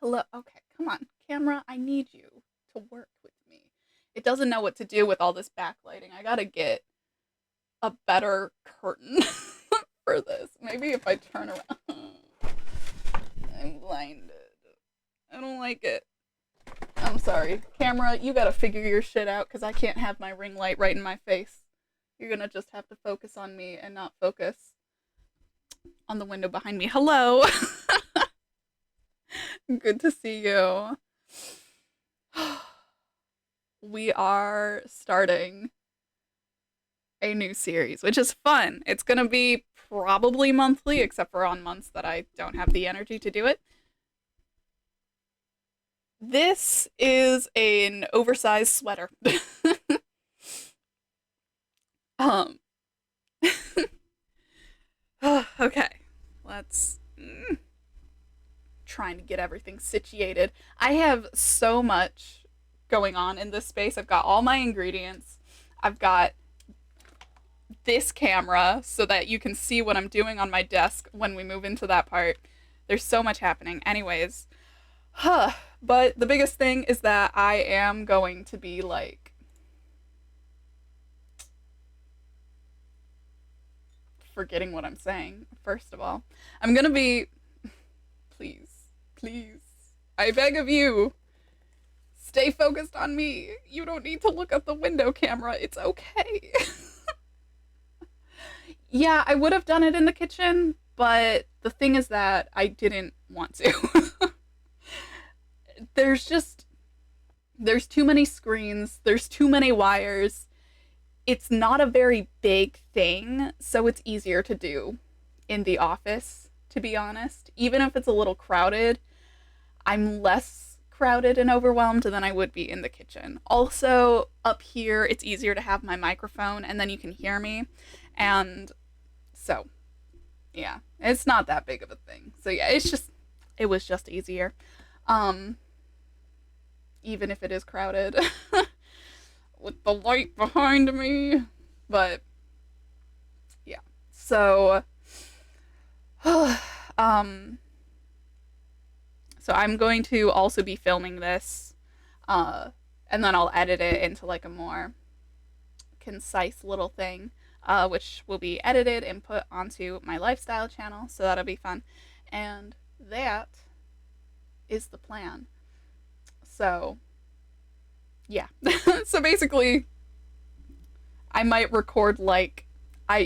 Hello. Okay, come on, camera. I need you to work with me. It doesn't know what to do with all this backlighting. I gotta get a better curtain for this. Maybe if I turn around. I'm blinded. I don't like it. I'm sorry. Camera, you gotta figure your shit out because I can't have my ring light right in my face. You're gonna just have to focus on me and not focus on the window behind me. Hello. Good to see you. We are starting a new series, which is fun. It's going to be probably monthly, except for on months that I don't have the energy to do it. This is an oversized sweater. um. Okay. Let's. Trying to get everything situated. I have so much going on in this space. I've got all my ingredients. I've got this camera so that you can see what I'm doing on my desk when we move into that part. There's so much happening. Anyways, but the biggest thing is that I am going to be like forgetting what I'm saying. First of all, I'm going to be please, please, I beg of you, stay focused on me. You don't need to look at the window camera. It's okay. Yeah, I would have done it in the kitchen, but the thing is that I didn't want to. there's just there's too many screens, there's too many wires. It's not a very big thing, so it's easier to do in the office, to be honest. Even if it's a little crowded, I'm less crowded and overwhelmed than I would be in the kitchen. Also, up here, it's easier to have my microphone and then you can hear me. And so, yeah, it's not that big of a thing. So yeah, it was just easier. Even if it is crowded with the light behind me. But yeah. So so I'm going to also be filming this, and then I'll edit it into like a more concise little thing, which will be edited and put onto my lifestyle channel, so that'll be fun. And that is the plan. So, yeah. So basically, I might record like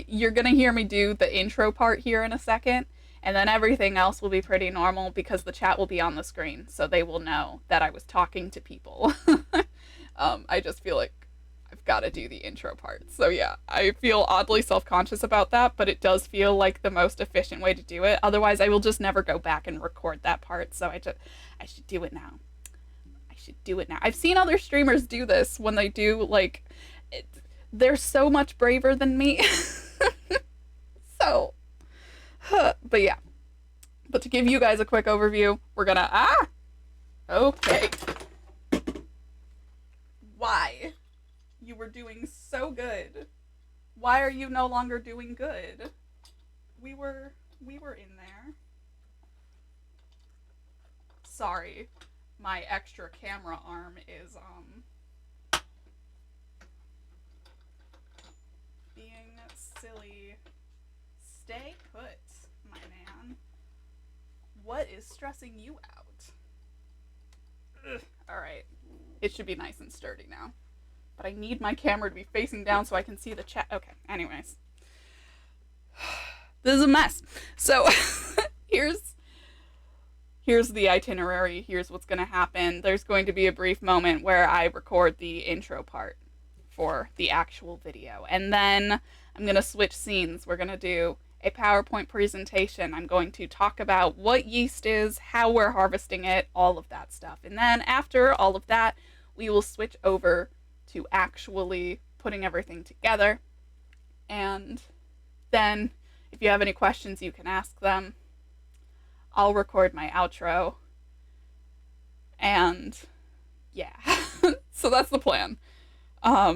you're gonna hear me do the intro part here in a second, and then everything else will be pretty normal because the chat will be on the screen, so they will know that I was talking to people. I just feel like I've got to do the intro part. So yeah, I feel oddly self-conscious about that, but it does feel like the most efficient way to do it. Otherwise, I will just never go back and record that part. So I should do it now. I should do it now. I've seen other streamers do this when they do like they're so much braver than me. So, but yeah. But to give you guys a quick overview, we're gonna okay. Why? You were doing so good. Why are you no longer doing good? We were in there. Sorry. My extra camera arm is being silly. Stay put, my man. What is stressing you out? Ugh. All right. It should be nice and sturdy now. But I need my camera to be facing down so I can see the chat. Okay, anyways. This is a mess. So, here's the itinerary. Here's what's going to happen. There's going to be a brief moment where I record the intro part for the actual video. And then I'm going to switch scenes. We're going to do a PowerPoint presentation. I'm going to talk about what yeast is, how we're harvesting it, all of that stuff. And then after all of that, we will switch over to actually putting everything together. And then if you have any questions, you can ask them. I'll record my outro. And yeah. So that's the plan. Yeah.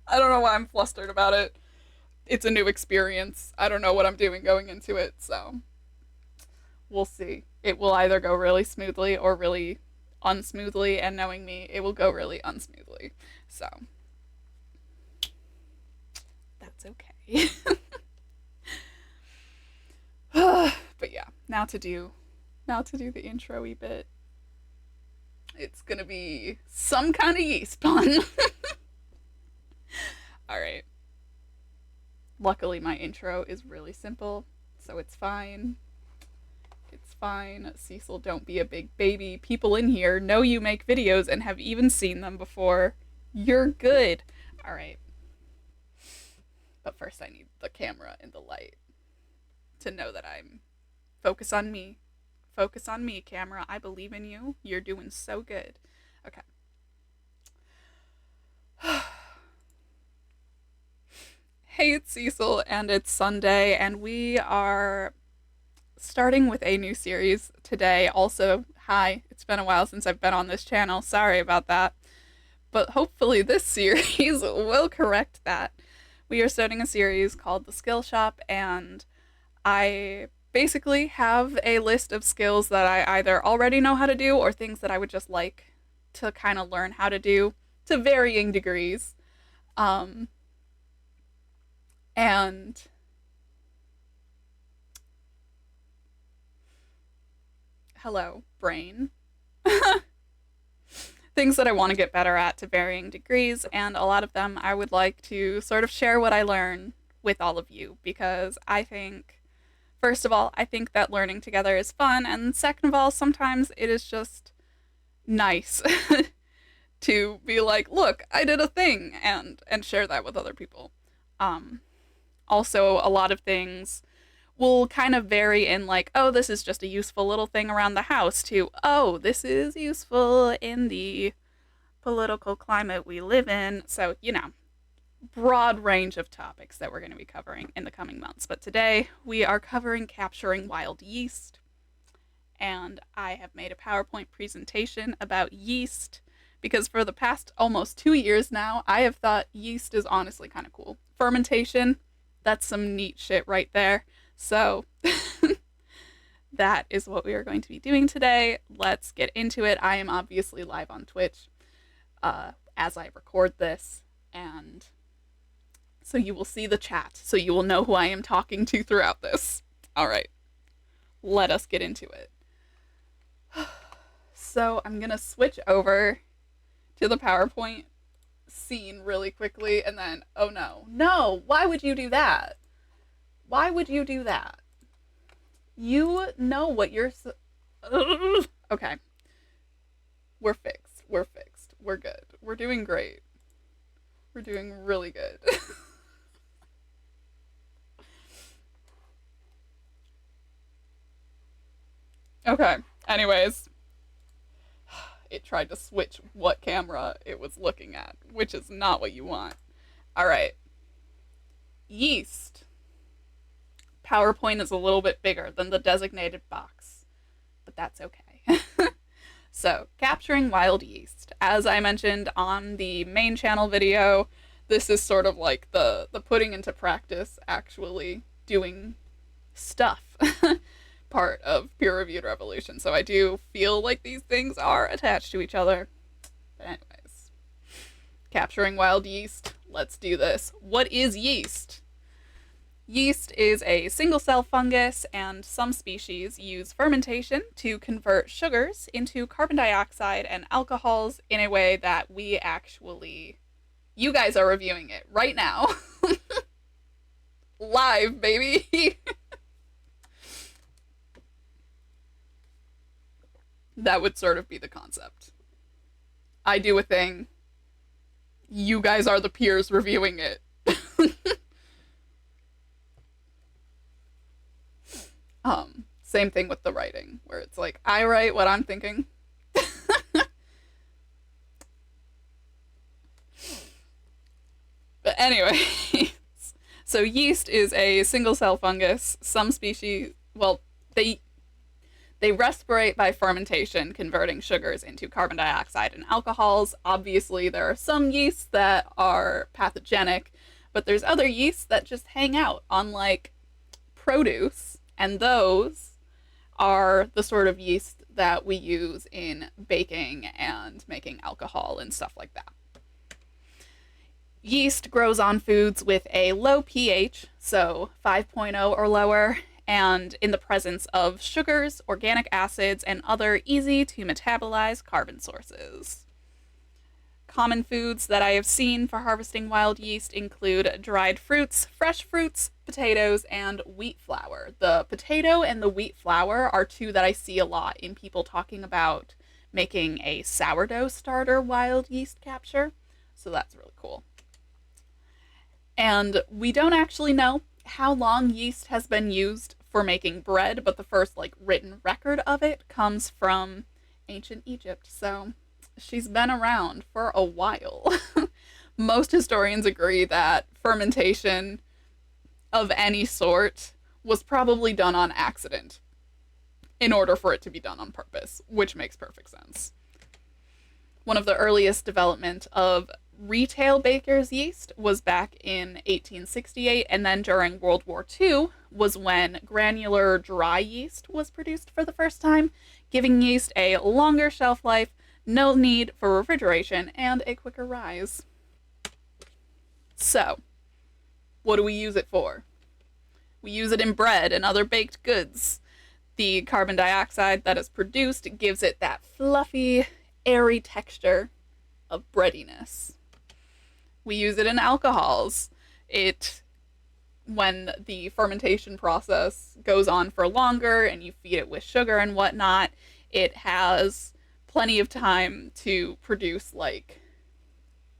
I don't know why I'm flustered about it. it's a new experience. I don't know what I'm doing going into it, so we'll see. It will either go really smoothly or really unsmoothly, and knowing me, it will go really unsmoothly. So that's okay. But yeah, now to do the intro-y bit. It's gonna be some kind of yeast pun. Alright. Luckily my intro is really simple, so it's fine. It's fine. Cecil, don't be a big baby. People in here know you make videos and have even seen them before. You're good. Alright. But first I need the camera and the light to know that I'm... Focus on me. Focus on me, camera. I believe in you. You're doing so good. Okay. Hey, it's Cecil, and it's Sunday, and we are starting with a new series today. Also, hi, it's been a while since I've been on this channel. Sorry about that. But hopefully this series will correct that. We are starting a series called The Skill Shop, and I basically have a list of skills that I either already know how to do or things that I would just like to kind of learn how to do to varying degrees. And hello, brain. Things that I want to get better at to varying degrees, and a lot of them I would like to sort of share what I learn with all of you, because I think, first of all, I think that learning together is fun, and second of all, sometimes it is just nice to be like, look, I did a thing, and share that with other people. Also, a lot of things will kind of vary in like, oh, this is just a useful little thing around the house, to, oh, this is useful in the political climate we live in. So, you know, broad range of topics that we're going to be covering in the coming months. But today we are covering capturing wild yeast. And I have made a PowerPoint presentation about yeast because for the past almost 2 years now, I have thought yeast is honestly kind of cool. Fermentation, that's some neat shit right there. So that is what we are going to be doing today. Let's get into it. I am obviously live on Twitch as I record this, and so you will see the chat, so you will know who I am talking to throughout this. All right, let us get into it. So I'm gonna switch over to the PowerPoint scene really quickly, and then, oh no, why would you do that? Why would you do that? You know what you're... Okay. We're fixed. We're fixed. We're good. We're doing great. We're doing really good. Okay. Anyways. It tried to switch what camera it was looking at, which is not what you want. Alright. Yeast. PowerPoint is a little bit bigger than the designated box, but that's okay. So, capturing wild yeast. As I mentioned on the main channel video, this is sort of like the putting into practice, actually doing stuff part of peer-reviewed revolution. So I do feel like these things are attached to each other. But anyways, capturing wild yeast. Let's do this. What is yeast? Yeast is a single-cell fungus, and some species use fermentation to convert sugars into carbon dioxide and alcohols in a way that we actually... You guys are reviewing it right now. Live, baby! That would sort of be the concept. I do a thing. You guys are the peers reviewing it. Same thing with the writing, where it's like, I write what I'm thinking. But anyways, so yeast is a single-cell fungus. Some species, well, they respirate by fermentation, converting sugars into carbon dioxide and alcohols. Obviously, there are some yeasts that are pathogenic, But there's other yeasts that just hang out on like produce, and those are the sort of yeast that we use in baking and making alcohol and stuff like that. Yeast grows on foods with a low pH, so 5.0 or lower, and in the presence of sugars, organic acids, and other easy to metabolize carbon sources. Common foods that I have seen for harvesting wild yeast include dried fruits, fresh fruits, potatoes, and wheat flour. The potato and the wheat flour are two that I see a lot in people talking about making a sourdough starter wild yeast capture. So that's really cool. And we don't actually know how long yeast has been used for making bread, but the first like written record of it comes from ancient Egypt. So she's been around for a while. Most historians agree that fermentation of any sort was probably done on accident in order for it to be done on purpose, which makes perfect sense. One of the earliest development of retail baker's yeast was back in 1868, and then during World War II was when granular dry yeast was produced for the first time, giving yeast a longer shelf life, no need for refrigeration, and a quicker rise. So, what do we use it for? We use it in bread and other baked goods. The carbon dioxide that is produced gives it that fluffy, airy texture of breadiness. We use it in alcohols. When the fermentation process goes on for longer and you feed it with sugar and whatnot, it has plenty of time to produce like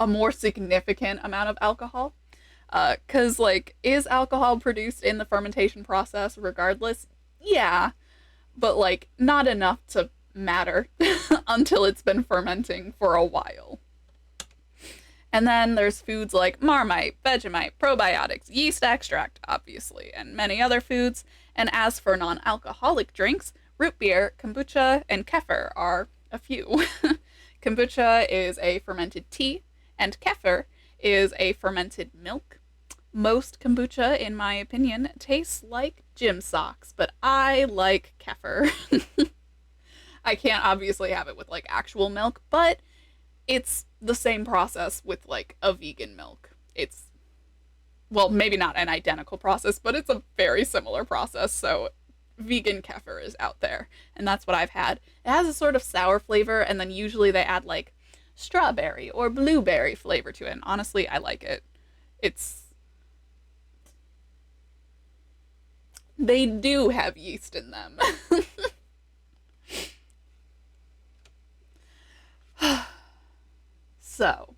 a more significant amount of alcohol. Because like, is alcohol produced in the fermentation process regardless? Yeah, but like not enough to matter until it's been fermenting for a while. And then there's foods like Marmite, Vegemite, probiotics, yeast extract, obviously, and many other foods. And as for non-alcoholic drinks, root beer, kombucha, and kefir are a few. Kombucha is a fermented tea, and kefir is a fermented milk. Most kombucha, in my opinion, tastes like gym socks, but I like kefir. I can't obviously have it with like actual milk, but it's the same process with like a vegan milk. It's, well, maybe not an identical process, but it's a very similar process. So vegan kefir is out there, and that's what I've had. It has a sort of sour flavor, and then usually they add like strawberry or blueberry flavor to it. And honestly, I like it. They do have yeast in them. So,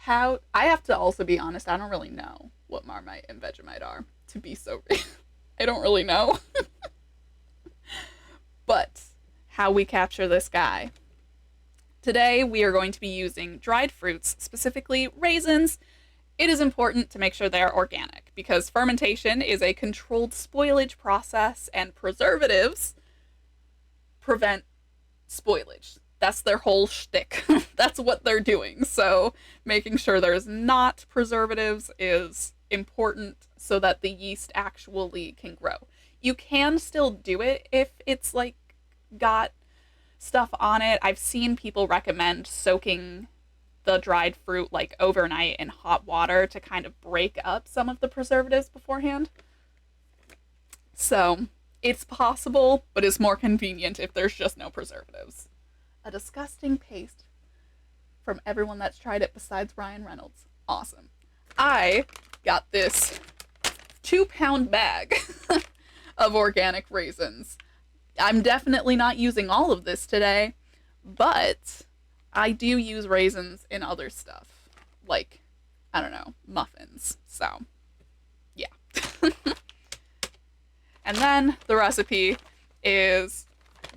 I have to also be honest, I don't really know what Marmite and Vegemite are, to be so real. I don't really know. But, how we capture this guy. Today, we are going to be using dried fruits, specifically raisins. It is important to make sure they are organic, because fermentation is a controlled spoilage process, and preservatives prevent spoilage. That's their whole shtick. That's what they're doing. So making sure there's not preservatives is important so that the yeast actually can grow. You can still do it if it's like got stuff on it. I've seen people recommend soaking the dried fruit like overnight in hot water to kind of break up some of the preservatives beforehand. So it's possible, but it's more convenient if there's just no preservatives. A disgusting paste from everyone that's tried it besides Ryan Reynolds. Awesome. I got this 2-pound bag of organic raisins. I'm definitely not using all of this today, but I do use raisins in other stuff, like, I don't know, muffins. So, yeah. And then the recipe is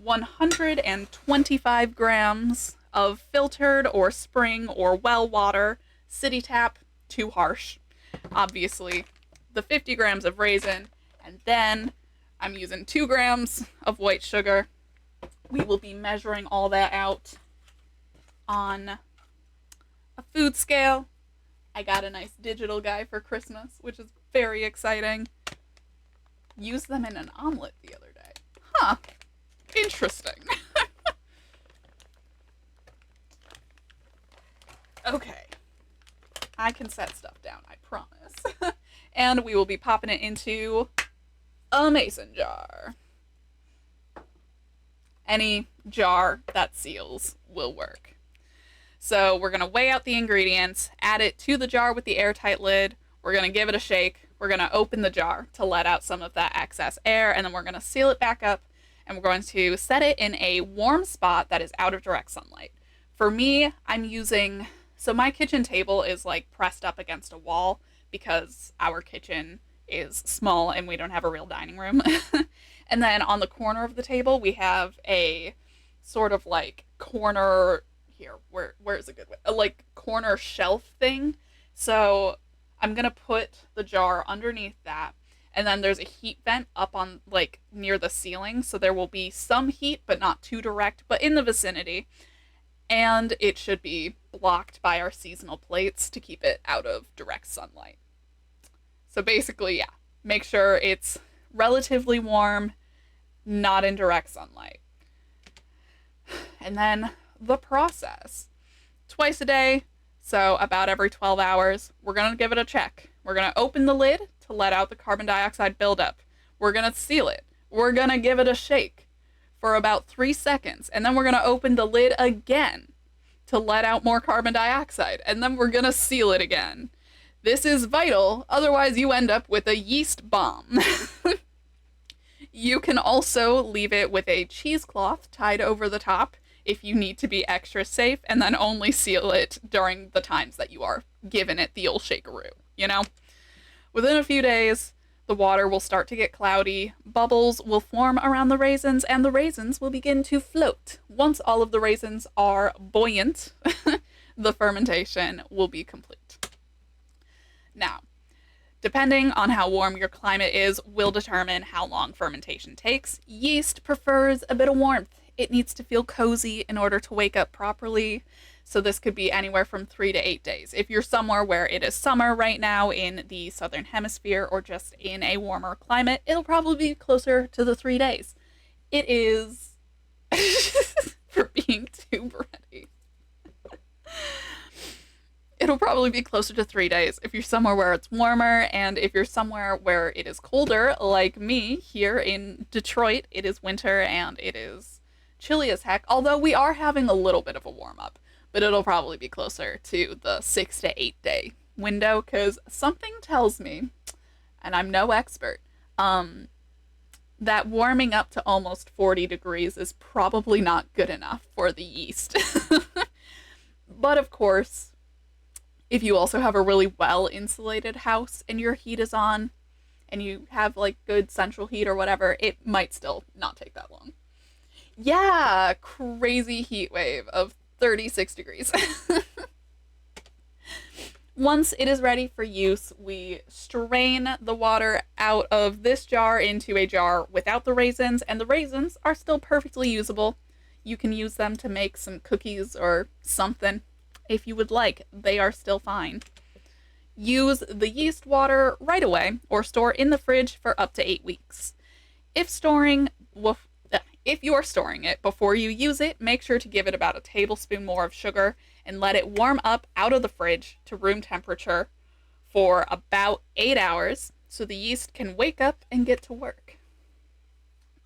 125 grams of filtered or spring or well water, city tap, too harsh. Obviously, the 50 grams of raisin, and then I'm using 2 grams of white sugar. We will be measuring all that out on a food scale, I got a nice digital guy for Christmas, which is very exciting. Used them in an omelet the other day. Huh. Interesting. Okay. I can set stuff down, I promise. And we will be popping it into a mason jar. Any jar that seals will work. So we're going to weigh out the ingredients, add it to the jar with the airtight lid. We're going to give it a shake. We're going to open the jar to let out some of that excess air, and then we're going to seal it back up, and we're going to set it in a warm spot that is out of direct sunlight. For me, I'm using, so my kitchen table is like pressed up against a wall because our kitchen is small and we don't have a real dining room. And then on the corner of the table, we have a sort of like corner, here, where's a good way? A like corner shelf thing. So I'm going to put the jar underneath that. And then there's a heat vent up on like near the ceiling. So there will be some heat, but not too direct, but in the vicinity. And it should be blocked by our seasonal plates to keep it out of direct sunlight. So basically, yeah, make sure it's relatively warm, not in direct sunlight. And then the process. Twice a day, so about every 12 hours, we're going to give it a check. We're going to open the lid to let out the carbon dioxide buildup. We're going to seal it. We're going to give it a shake for about 3 seconds. And then we're going to open the lid again to let out more carbon dioxide. And then we're going to seal it again. This is vital, otherwise you end up with a yeast bomb. You can also leave it with a cheesecloth tied over the top if you need to be extra safe, and then only seal it during the times that you are giving it the old shakeroo, you know? Within a few days, the water will start to get cloudy, bubbles will form around the raisins, and the raisins will begin to float. Once all of the raisins are buoyant, the fermentation will be complete. Now, depending on how warm your climate is, will determine how long fermentation takes. Yeast prefers a bit of warmth. It needs to feel cozy in order to wake up properly. So this could be anywhere from 3 to 8 days. If you're somewhere where it is summer right now in the southern hemisphere or just in a warmer climate, it'll probably be closer to the 3 days. It is for being too bready. It'll probably be closer to 3 days if you're somewhere where it's warmer, and if you're somewhere where it is colder, like me here in Detroit, it is winter and it is chilly as heck, although we are having a little bit of a warm-up, but it'll probably be closer to the 6 to 8 day window, because something tells me, and I'm no expert, that warming up to almost 40 degrees is probably not good enough for the yeast. But of course, if you also have a really well-insulated house and your heat is on, and you have like good central heat or whatever, it might still not take that long. Yeah, crazy heat wave of 36 degrees. Once it is ready for use, we strain the water out of this jar into a jar without the raisins, and the raisins are still perfectly usable. You can use them to make some cookies or something if you would like. They are still fine. Use the yeast water right away or store in the fridge for up to 8 weeks. If you are storing it before you use it, make sure to give it about a tablespoon more of sugar and let it warm up out of the fridge to room temperature for about 8 hours so the yeast can wake up and get to work.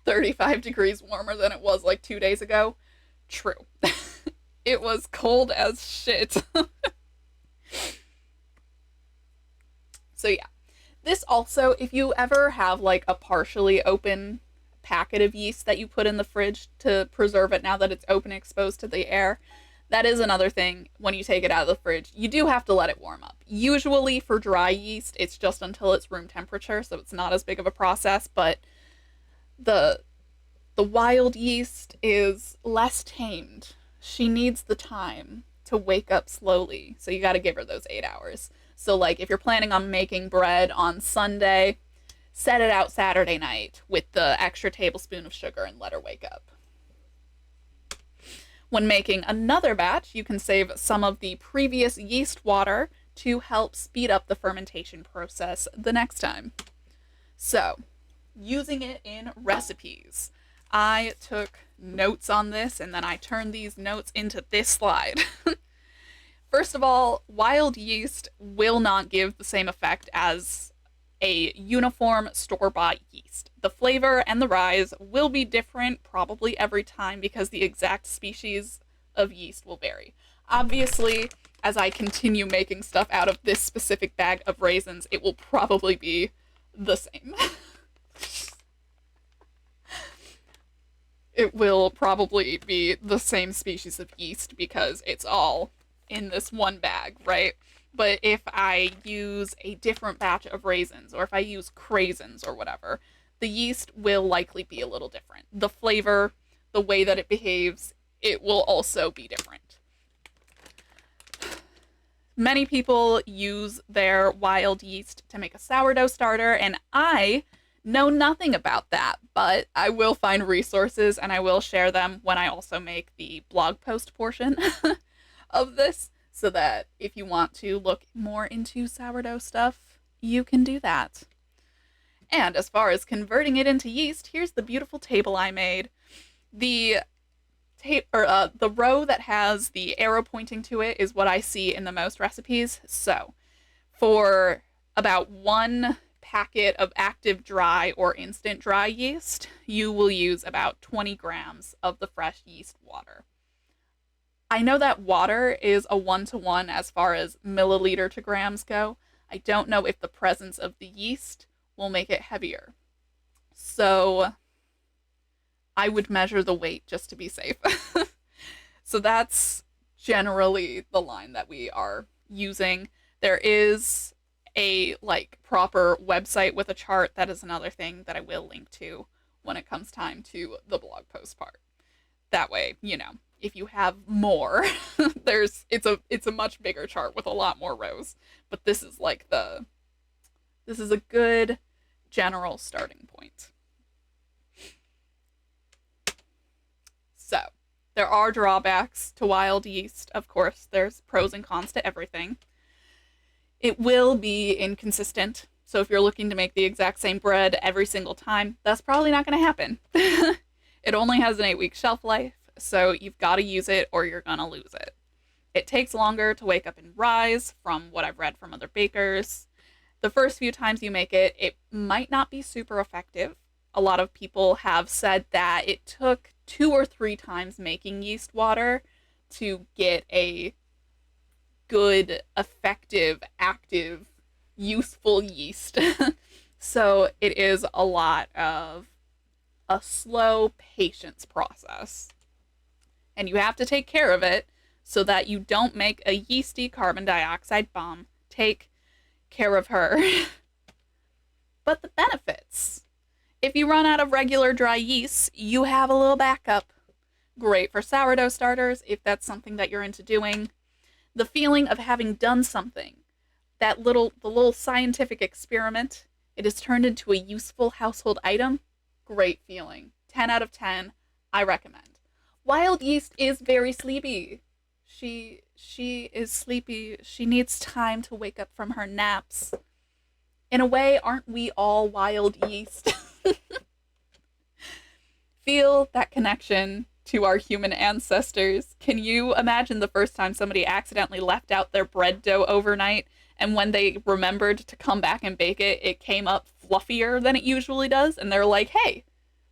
35 degrees warmer than it was like 2 days ago? True. It was cold as shit. So yeah, this also, if you ever have like a partially open packet of yeast that you put in the fridge to preserve it now that it's open and exposed to the air, that is another thing. When you take it out of the fridge, you do have to let it warm up. Usually for dry yeast, it's just until it's room temperature, so it's not as big of a process, but the wild yeast is less tamed. She needs the time to wake up slowly, so you got to give her those 8 hours. So like if you're planning on making bread on Sunday, set it out Saturday night with the extra tablespoon of sugar and let her wake up. When making another batch, you can save some of the previous yeast water to help speed up the fermentation process the next time. So, using it in recipes. I took notes on this and then I turned these notes into this slide. First of all, wild yeast will not give the same effect as a uniform store-bought yeast. The flavor and the rise will be different probably every time because the exact species of yeast will vary. Obviously, as I continue making stuff out of this specific bag of raisins, it will probably be the same. It will probably be the same species of yeast because it's all in this one bag, right? But if I use a different batch of raisins, or if I use craisins or whatever, the yeast will likely be a little different. The flavor, the way that it behaves, it will also be different. Many people use their wild yeast to make a sourdough starter, and I know nothing about that, but I will find resources and I will share them when I also make the blog post portion of this, so that if you want to look more into sourdough stuff, you can do that. And as far as converting it into yeast, here's the beautiful table I made. The row that has the arrow pointing to it is what I see in the most recipes. So for about 1 packet of active dry or instant dry yeast, you will use about 20 grams of the fresh yeast water. I know that water is a 1-to-1 as far as milliliter to grams go. I don't know if the presence of the yeast will make it heavier. So I would measure the weight just to be safe. So that's generally the line that we are using. There is a proper website with a chart. That is another thing that I will link to when it comes time to the blog post part. That way, if you have more, it's a much bigger chart with a lot more rows. But this is this is a good general starting point. So, there are drawbacks to wild yeast. Of course, there's pros and cons to everything. It will be inconsistent. So if you're looking to make the exact same bread every single time, that's probably not going to happen. It only has an 8-week shelf life, so you've got to use it or you're going to lose it. It takes longer to wake up and rise, from what I've read from other bakers. The first few times you make it, it might not be super effective. A lot of people have said that it took 2 or 3 times making yeast water to get a good, effective, active, useful yeast. So it is a lot of a slow patience process. And you have to take care of it so that you don't make a yeasty carbon dioxide bomb. Take care of her. But the benefits. If you run out of regular dry yeast, you have a little backup. Great for sourdough starters if that's something that you're into doing. The feeling of having done something, the little scientific experiment, it has turned into a useful household item. Great feeling. 10 out of 10. I recommend. Wild yeast is very sleepy. She is sleepy. She needs time to wake up from her naps. In a way, aren't we all wild yeast? Feel that connection to our human ancestors. Can you imagine the first time somebody accidentally left out their bread dough overnight, and when they remembered to come back and bake it, it came up fluffier than it usually does, and they're like, hey,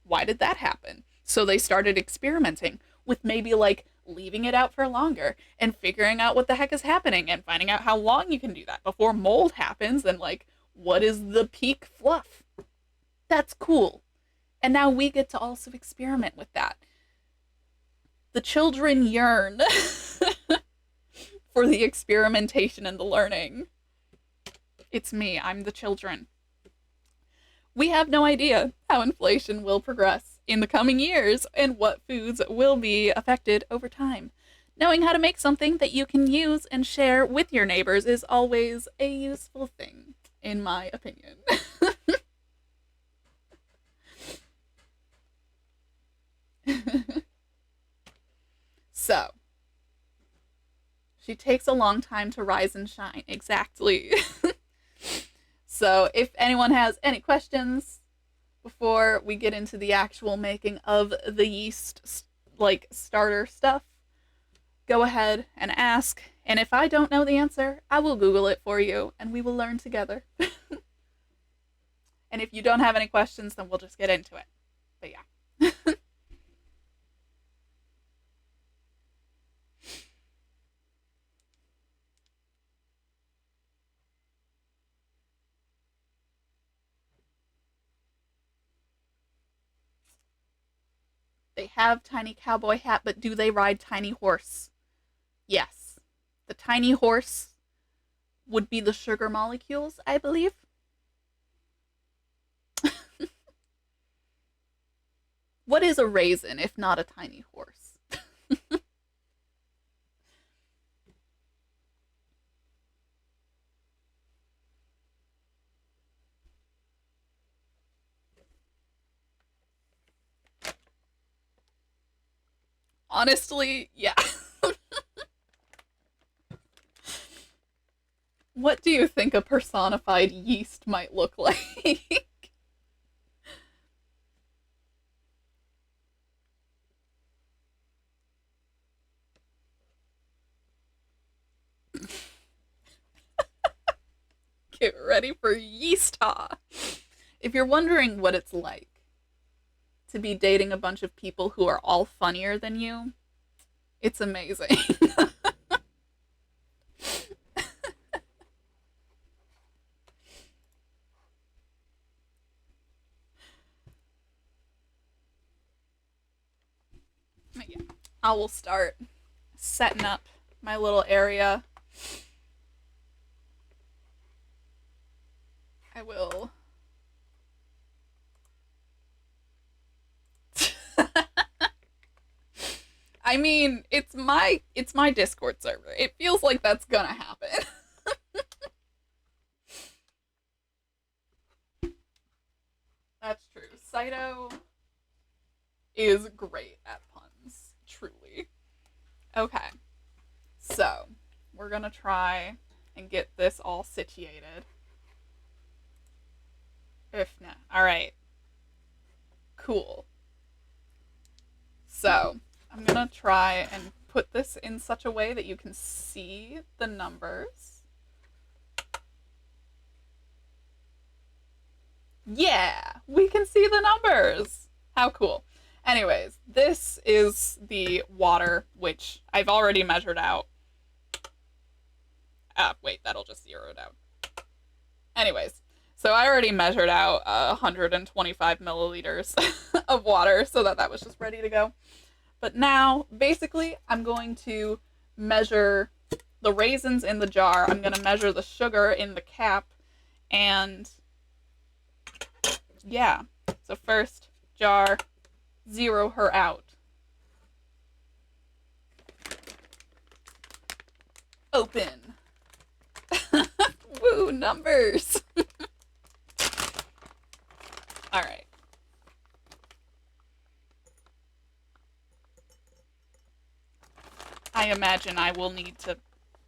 why did that happen? So they started experimenting with maybe leaving it out for longer and figuring out what the heck is happening and finding out how long you can do that before mold happens, and what is the peak fluff. That's cool. And now we get to also experiment with that. The children yearn for the experimentation and the learning. It's me, I'm the children. We have no idea how inflation will progress in the coming years and what foods will be affected over time. Knowing how to make something that you can use and share with your neighbors is always a useful thing, in my opinion. So, She takes a long time to rise and shine. Exactly. So, if anyone has any questions before we get into the actual making of the yeast like starter stuff, go ahead and ask. And if I don't know the answer, I will Google it for you and we will learn together. And if you don't have any questions, then we'll just get into it. But yeah. They have tiny cowboy hat, but do they ride tiny horse? Yes. The tiny horse would be the sugar molecules, I believe. What is a raisin if not a tiny horse? Honestly, yeah. What do you think a personified yeast might look like? Get ready for yeast ha. If you're wondering what it's like to be dating a bunch of people who are all funnier than you, it's amazing. Yeah. I will start setting up my little area. I will. I mean, it's my Discord server. It feels like that's gonna happen. That's true. Saito is great at puns, truly. Okay, so we're gonna try and get this all situated. If not, all right, cool. So I'm gonna try and put this in such a way that you can see the numbers. Yeah, we can see the numbers. How cool. Anyways, this is the water, which I've already measured out. Wait, that'll just zero it out. Anyways, so I already measured out 125 milliliters of water so that was just ready to go. But now, basically, I'm going to measure the raisins in the jar. I'm going to measure the sugar in the cap. And yeah, so first jar, zero her out. Open. Woo, numbers. All right. I imagine I will need to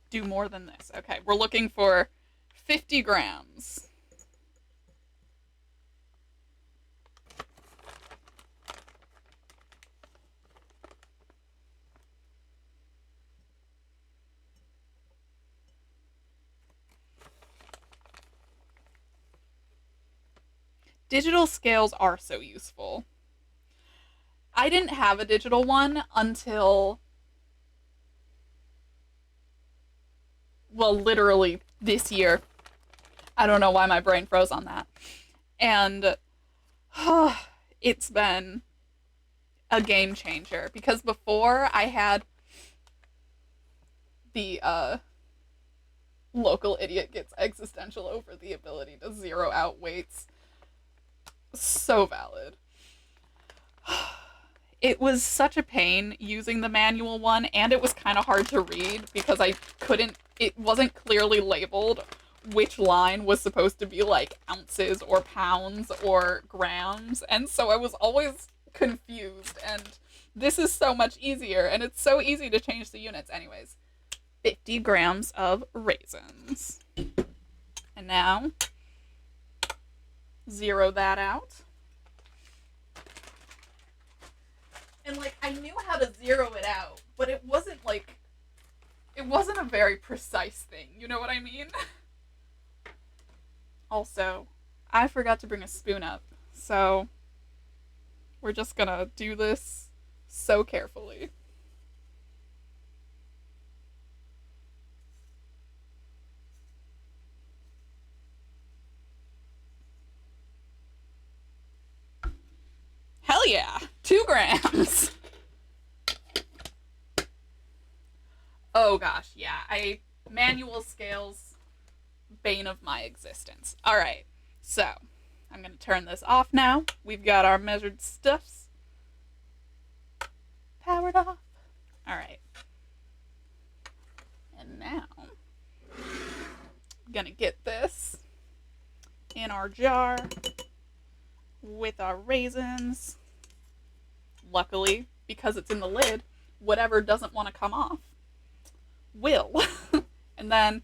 do more than this. Okay, we're looking for 50 grams. Digital scales are so useful. I didn't have a digital one until, well, literally this year. I don't know why my brain froze on that. And it's been a game changer because before I had the local idiot gets existential over the ability to zero out weights. So valid. It was such a pain using the manual one, and it was kind of hard to read because it wasn't clearly labeled which line was supposed to be like ounces or pounds or grams, and so I was always confused, and this is so much easier, and it's so easy to change the units anyways. 50 grams of raisins. And now, zero that out. And, like, I knew how to zero it out, but it wasn't, like, it wasn't a very precise thing. You know what I mean? Also, I forgot to bring a spoon up, so we're just gonna do this so carefully. Hell yeah! 2 grams! Oh gosh, yeah. Manual scales, bane of my existence. Alright, so I'm gonna turn this off now. We've got our measured stuffs powered off. Alright. And now, I'm gonna get this in our jar with our raisins. Luckily, because it's in the lid, whatever doesn't want to come off will. And then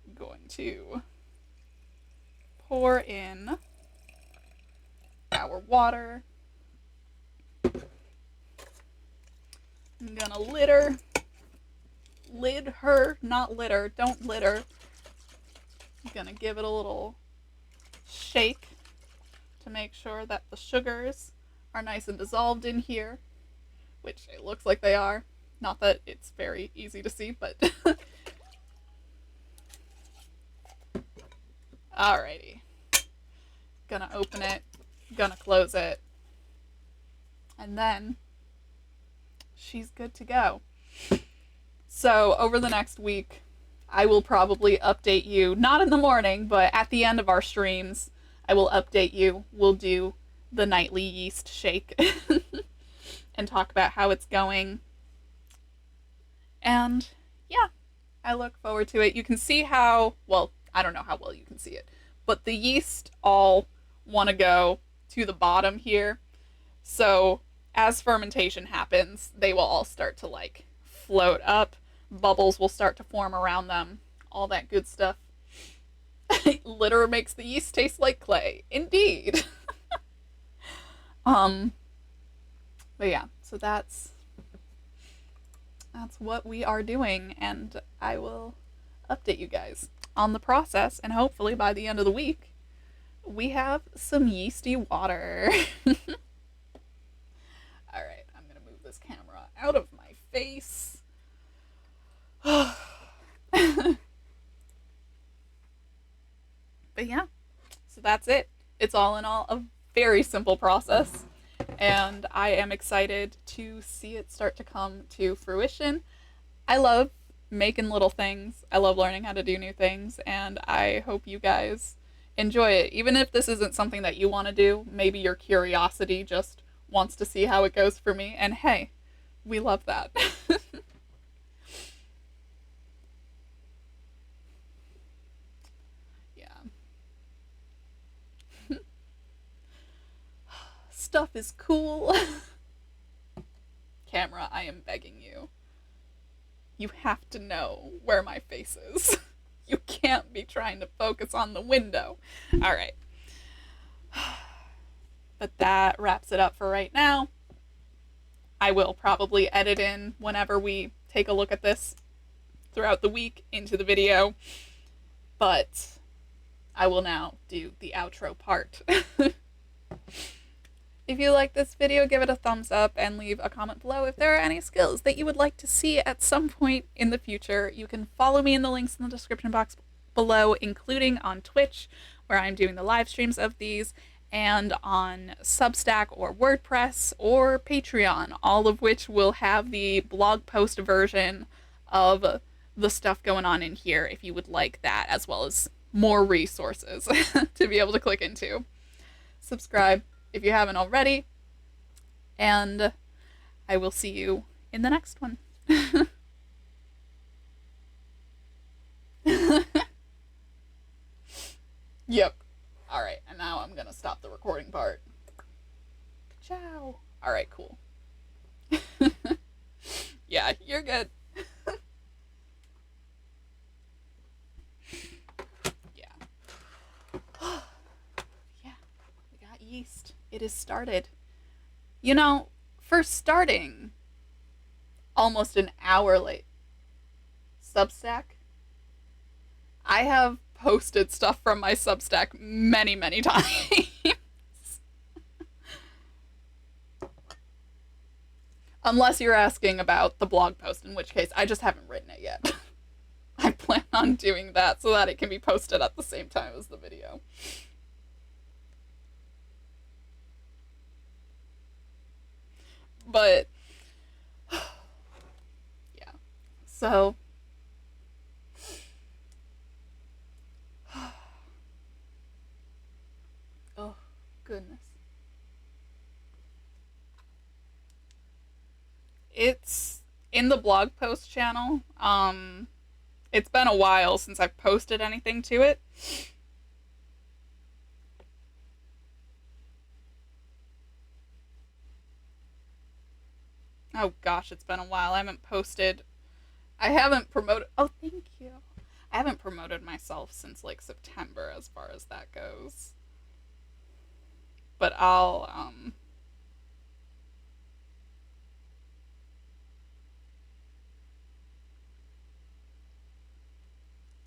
I'm going to pour in our water. I'm gonna lid her, not litter, don't litter. I'm gonna give it a little shake to make sure that the sugars are nice and dissolved in here, which it looks like they are. Not that it's very easy to see, but alrighty. Gonna open it, gonna close it, and then she's good to go. So over the next week, I will probably update you, not in the morning, but at the end of our streams, I will update you. We'll do the nightly yeast shake and talk about how it's going. And yeah, I look forward to it. You can see how, well, I don't know how well you can see it, but the yeast all want to go to the bottom here. So as fermentation happens, they will all start to like float up. Bubbles will start to form around them. All that good stuff. Litter makes the yeast taste like clay. Indeed. But yeah, so that's what we are doing, and I will update you guys on the process, and hopefully by the end of the week, we have some yeasty water. Alright, I'm gonna move this camera out of my face. But yeah, so that's it. It's all in all a very simple process, and I am excited to see it start to come to fruition. I love making little things. I love learning how to do new things, and I hope you guys enjoy it. Even if this isn't something that you want to do, maybe your curiosity just wants to see how it goes for me, and hey, we love that. Stuff is cool. Camera, I am begging you. You have to know where my face is. You can't be trying to focus on the window. Alright. But that wraps it up for right now. I will probably edit in whenever we take a look at this throughout the week into the video. But I will now do the outro part. If you like this video, give it a thumbs up and leave a comment below if there are any skills that you would like to see at some point in the future. You can follow me in the links in the description box below, including on Twitch, where I'm doing the live streams of these, and on Substack or WordPress or Patreon, all of which will have the blog post version of the stuff going on in here if you would like that, as well as more resources to be able to click into. Subscribe if you haven't already, and I will see you in the next one. Yep. Alright, and now I'm gonna stop the recording part. Ciao. Alright, cool. Yeah, you're good. It is started. You know, for starting almost an hour late, Substack, I have posted stuff from my Substack many, many times. Unless you're asking about the blog post, in which case I just haven't written it yet. I plan on doing that so that it can be posted at the same time as the video. But, yeah. So, oh, goodness. It's in the blog post channel. It's been a while since I've posted anything to it. Oh gosh, it's been a while. I haven't promoted. Oh, thank you. I haven't promoted myself since like September as far as that goes. But I'll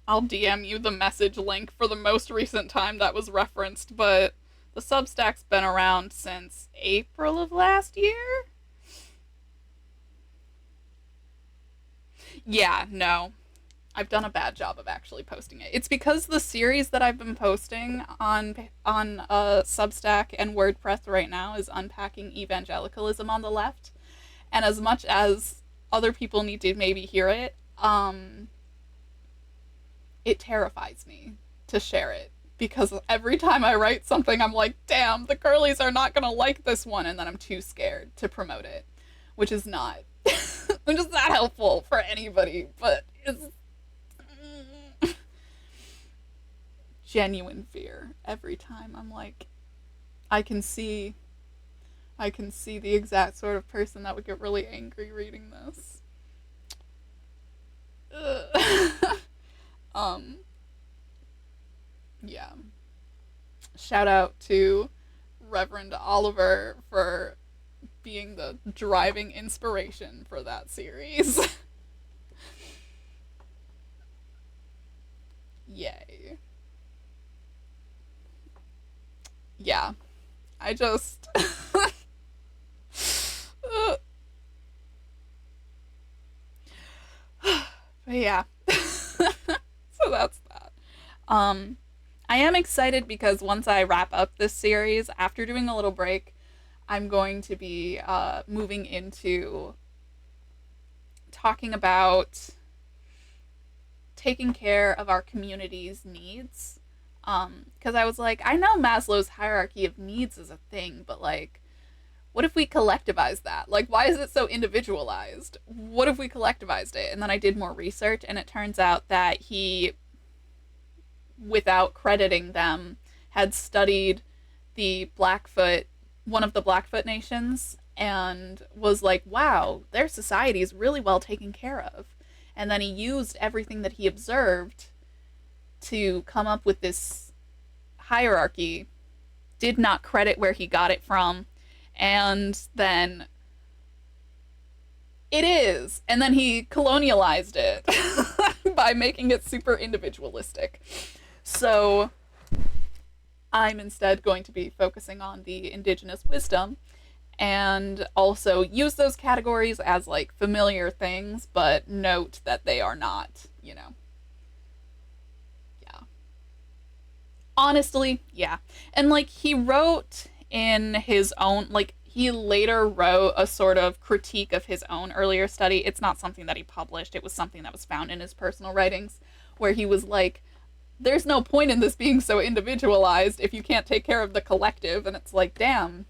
DM you the message link for the most recent time that was referenced, but the Substack's been around since April of last year? Yeah, no. I've done a bad job of actually posting it. It's because the series that I've been posting on Substack and WordPress right now is unpacking evangelicalism on the left, and as much as other people need to maybe hear it, it terrifies me to share it because every time I write something, I'm like, damn, the girlies are not gonna like this one, and then I'm too scared to promote it, which is not, which is not helpful for anybody, but it's genuine fear every time. I'm like, I can see, I can see the exact sort of person that would get really angry reading this. um, yeah. Shout out to Reverend Oliver for being the driving inspiration for that series. Yay. Yeah. I just. But yeah. So that's that. I am excited because once I wrap up this series, after doing a little break, I'm going to be moving into talking about taking care of our community's needs. Because I was like, I know Maslow's hierarchy of needs is a thing, but like, what if we collectivized that? Like, why is it so individualized? What if we collectivized it? And then I did more research, and it turns out that he, without crediting them, had studied the Blackfoot, one of the Blackfoot nations, and was like, wow, their society is really well taken care of. And then he used everything that he observed to come up with this hierarchy, did not credit where he got it from, and then it is. And then he colonialized it by making it super individualistic. So I'm instead going to be focusing on the indigenous wisdom and also use those categories as like familiar things, but note that they are not, yeah. Honestly, yeah. And like he wrote in his own, like he later wrote a sort of critique of his own earlier study. It's not something that he published, it was something that was found in his personal writings, where he was like, there's no point in this being so individualized if you can't take care of the collective. And it's like, damn,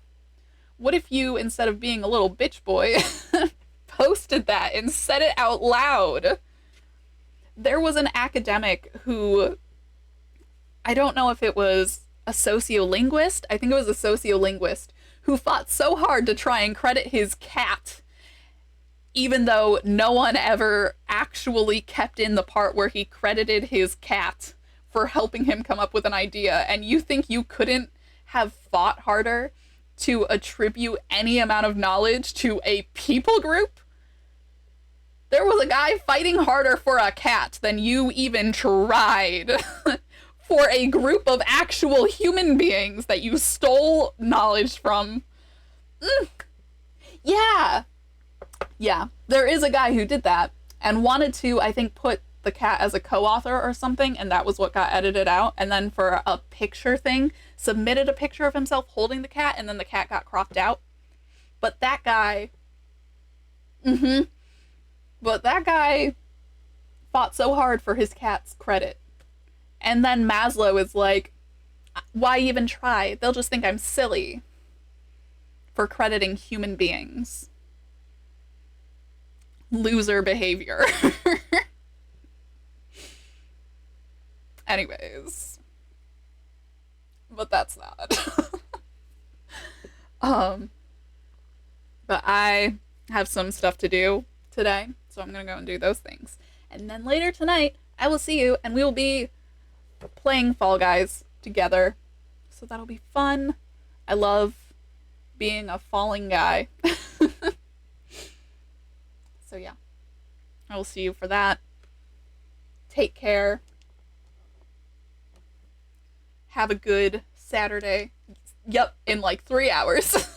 what if you, instead of being a little bitch boy, posted that and said it out loud? There was an academic who, I don't know if it was a sociolinguist, I think it was a sociolinguist, who fought so hard to try and credit his cat, even though no one ever actually kept in the part where he credited his cat for helping him come up with an idea. And you think you couldn't have fought harder to attribute any amount of knowledge to a people group. There was a guy fighting harder for a cat than you even tried for a group of actual human beings that you stole knowledge from. Yeah. Yeah. There is a guy who did that and wanted to, I think, put the cat as a co-author or something, and that was what got edited out. And then for a picture thing, submitted a picture of himself holding the cat, and then the cat got cropped out. But that guy... But that guy fought so hard for his cat's credit. And then Maslow is like, why even try? They'll just think I'm silly for crediting human beings. Loser behavior. Anyways. But that's that. But I have some stuff to do today, so I'm gonna go and do those things. And then later tonight, I will see you, and we will be playing Fall Guys together. So that'll be fun. I love being a falling guy. So yeah, I will see you for that. Take care. Have a good Saturday. Yep, in like 3 hours.